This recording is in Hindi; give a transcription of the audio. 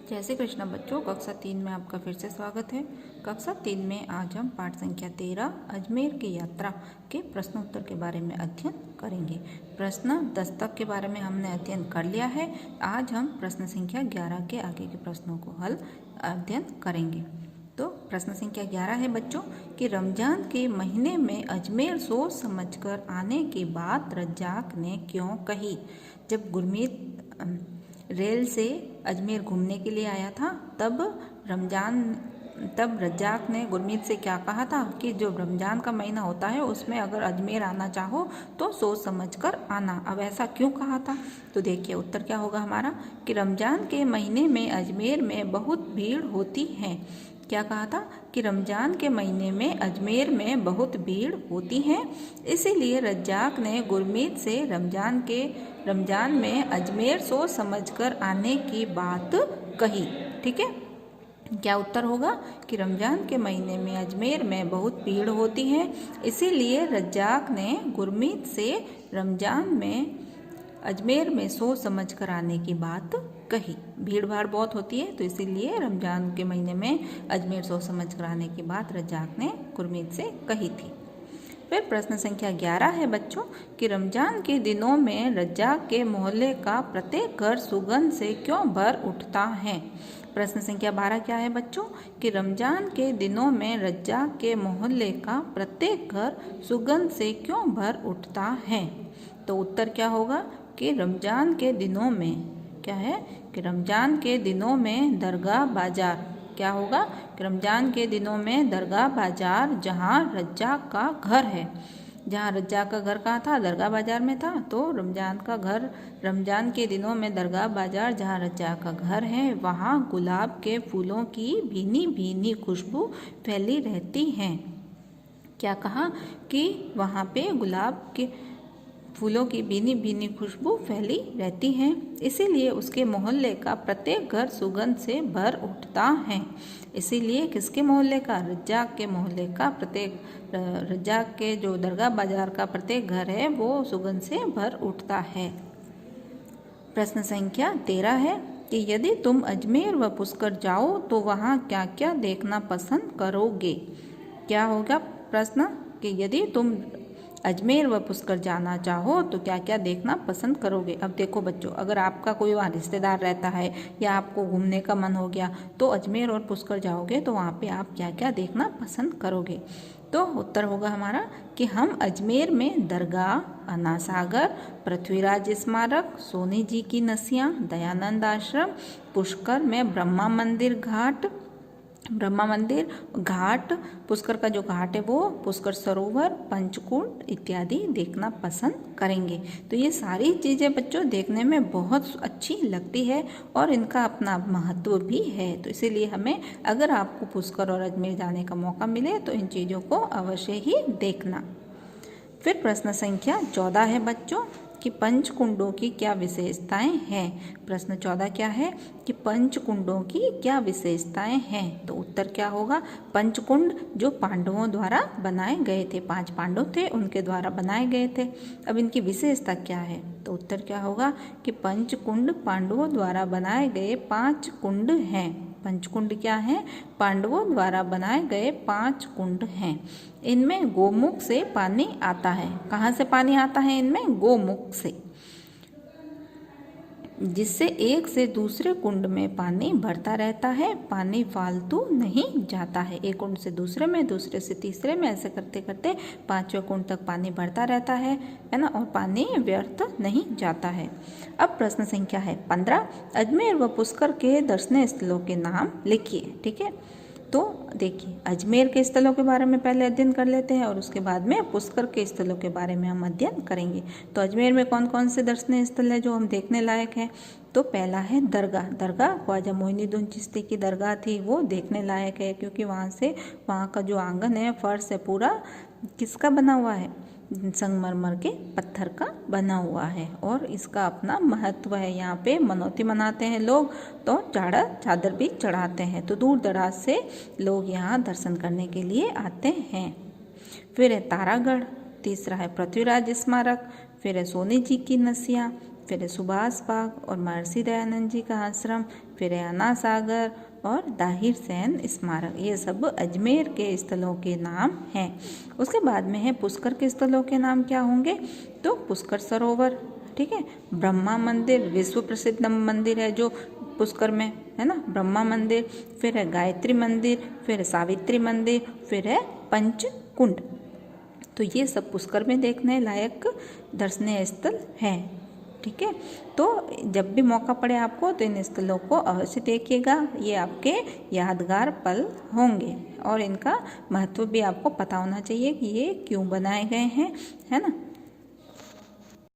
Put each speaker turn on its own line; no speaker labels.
जय श्री कृष्ण बच्चों, कक्षा 3 में आपका फिर से स्वागत है। कक्षा 3 में आज हम पाठ संख्या 13 अजमेर की यात्रा के प्रश्न उत्तर के बारे में अध्ययन करेंगे। प्रश्न दस्तक के बारे में हमने अध्ययन कर लिया है। आज हम प्रश्न संख्या 11 के आगे के प्रश्नों को अध्ययन करेंगे। तो प्रश्न संख्या 11 है बच्चों कि रमजान के महीने में अजमेर सोच समझकर आने की बात रज्जाक ने क्यों कही। जब गुरमीत रेल से अजमेर घूमने के लिए आया था तब रज्जाक ने गुरमीत से क्या कहा था कि जो रमजान का महीना होता है उसमें अगर अजमेर आना चाहो तो सोच समझकर आना। अब ऐसा क्यों कहा था? तो देखिए उत्तर क्या होगा हमारा कि रमजान के महीने में अजमेर में बहुत भीड़ होती है। क्या कहा था कि रमजान के महीने में अजमेर में बहुत भीड़ होती है, इसीलिए रज्जाक ने गुरमीत से रमजान में अजमेर सोच समझकर आने की बात कही। ठीक है, क्या उत्तर होगा कि रमजान के महीने में अजमेर में बहुत भीड़ होती है, इसीलिए रज्जाक ने गुरमीत से अजमेर में सोच समझ कर आने की बात कही। भीड़ भाड़ बहुत होती है तो इसीलिए रमजान के महीने में अजमेर सोच समझ कर आने की बात रज्जाक ने गुरमीत से कही थी। फिर प्रश्न संख्या 11 है बच्चों कि रमजान के दिनों में रज्जाक के मोहल्ले का प्रत्येक घर सुगंध से क्यों भर उठता है। प्रश्न संख्या 12 क्या है बच्चों कि रमजान के दिनों में रज्जाक के मोहल्ले का प्रत्येक घर सुगंध से क्यों भर उठता है। तो उत्तर क्या होगा कि रमजान के दिनों में क्या है कि रमजान के दिनों में दरगाह बाजार, क्या होगा कि रमजान के दिनों में दरगाह बाजार जहाँ रज्जाक का घर है, जहाँ रज्जाक का घर कहाँ था, दरगाह बाजार में था, तो रमजान के दिनों में दरगाह बाजार जहाँ रज्जाक का घर है वहाँ गुलाब के फूलों की भीनी भीनी खुशबू फैली रहती है। क्या कहा कि वहाँ पे गुलाब के फूलों की भीनी भीनी खुशबू फैली रहती है, इसीलिए उसके मोहल्ले का प्रत्येक घर सुगंध से भर उठता है। इसीलिए किसके मोहल्ले का, रज्जाक के मोहल्ले का रज्जाक के जो दरगाह बाजार का प्रत्येक घर है वो सुगंध से भर उठता है। प्रश्न संख्या 13 है कि यदि तुम अजमेर व पुष्कर जाओ तो वहाँ क्या क्या देखना पसंद करोगे। क्या होगा प्रश्न कि यदि तुम अजमेर व पुष्कर जाना चाहो तो क्या क्या देखना पसंद करोगे। अब देखो बच्चों, अगर आपका कोई वहाँ रिश्तेदार रहता है या आपको घूमने का मन हो गया तो अजमेर और पुष्कर जाओगे तो वहाँ पे आप क्या क्या देखना पसंद करोगे। तो उत्तर होगा हमारा कि हम अजमेर में दरगाह, अन्ना सागर, पृथ्वीराज स्मारक, सोनी जी की नसियाँ, दयानंद आश्रम, पुष्कर में ब्रह्मा मंदिर घाट, पुष्कर का जो घाट है वो, पुष्कर सरोवर, पंचकुंड इत्यादि देखना पसंद करेंगे। तो ये सारी चीज़ें बच्चों देखने में बहुत अच्छी लगती है और इनका अपना महत्व भी है। तो इसीलिए हमें, अगर आपको पुष्कर और अजमेर जाने का मौका मिले तो इन चीज़ों को अवश्य ही देखना। फिर प्रश्न संख्या 14 है बच्चों कि पंचकुंडों की क्या विशेषताएं हैं। प्रश्न 14 क्या है कि पंचकुंडों की क्या विशेषताएं हैं। तो उत्तर क्या होगा, पंचकुंड जो पांडवों द्वारा बनाए गए थे, 5 पांडव थे उनके द्वारा बनाए गए थे। अब इनकी विशेषता क्या है। तो उत्तर क्या होगा कि पंचकुंड पांडवों द्वारा बनाए गए 5 कुंड हैं। पंचकुंड क्या है, पांडवों द्वारा बनाए गए 5 कुंड हैं। इनमें गोमुख से पानी आता है। कहाँ से पानी आता है इनमें, गोमुख से, जिससे एक से दूसरे कुंड में पानी भरता रहता है, पानी फालतू नहीं जाता है। एक कुंड से दूसरे में, दूसरे से तीसरे में, ऐसे करते करते 5वें कुंड तक पानी भरता रहता है ना, और पानी व्यर्थ नहीं जाता है। अब प्रश्न संख्या है 15, अजमेर व पुष्कर के दर्शनीय स्थलों के नाम लिखिए। ठीक है, तो देखिए अजमेर के स्थलों के बारे में पहले अध्ययन कर लेते हैं और उसके बाद में पुष्कर के स्थलों के बारे में हम अध्ययन करेंगे। तो अजमेर में कौन कौन से दर्शनीय स्थल है जो हम देखने लायक हैं। तो पहला है दरगाह ख्वाजा मोइनुद्दीन चिश्ती की दरगाह थी, वो देखने लायक है क्योंकि वहाँ का जो आंगन है, फर्श है, पूरा किसका बना हुआ है, संगमरमर के पत्थर का बना हुआ है और इसका अपना महत्व है। यहाँ पे मनौती मनाते हैं लोग, तो चादर भी चढ़ाते हैं, तो दूर दराज से लोग यहाँ दर्शन करने के लिए आते हैं। फिर है तारागढ़, तीसरा है पृथ्वीराज स्मारक, फिर है सोनी जी की नसियाँ, फिर है सुभाष बाग और महर्षि दयानंद जी का आश्रम, फिर है अन्ना सागर और दाहिर सेन स्मारक। ये सब अजमेर के स्थलों के नाम हैं। उसके बाद में है पुष्कर के स्थलों के नाम क्या होंगे, तो पुष्कर सरोवर, ठीक है, ब्रह्मा मंदिर, विश्व प्रसिद्ध मंदिर है जो पुष्कर में है ना, ब्रह्मा मंदिर, फिर है गायत्री मंदिर, फिर सावित्री मंदिर, फिर है पंचकुंड। तो ये सब पुष्कर में देखने लायक दर्शनीय स्थल हैं, ठीक है। तो जब भी मौका पड़े आपको तो इन स्थलों को अवश्य देखिएगा, ये आपके यादगार पल होंगे और इनका महत्व भी आपको पता होना चाहिए कि ये क्यों बनाए गए हैं, है ना।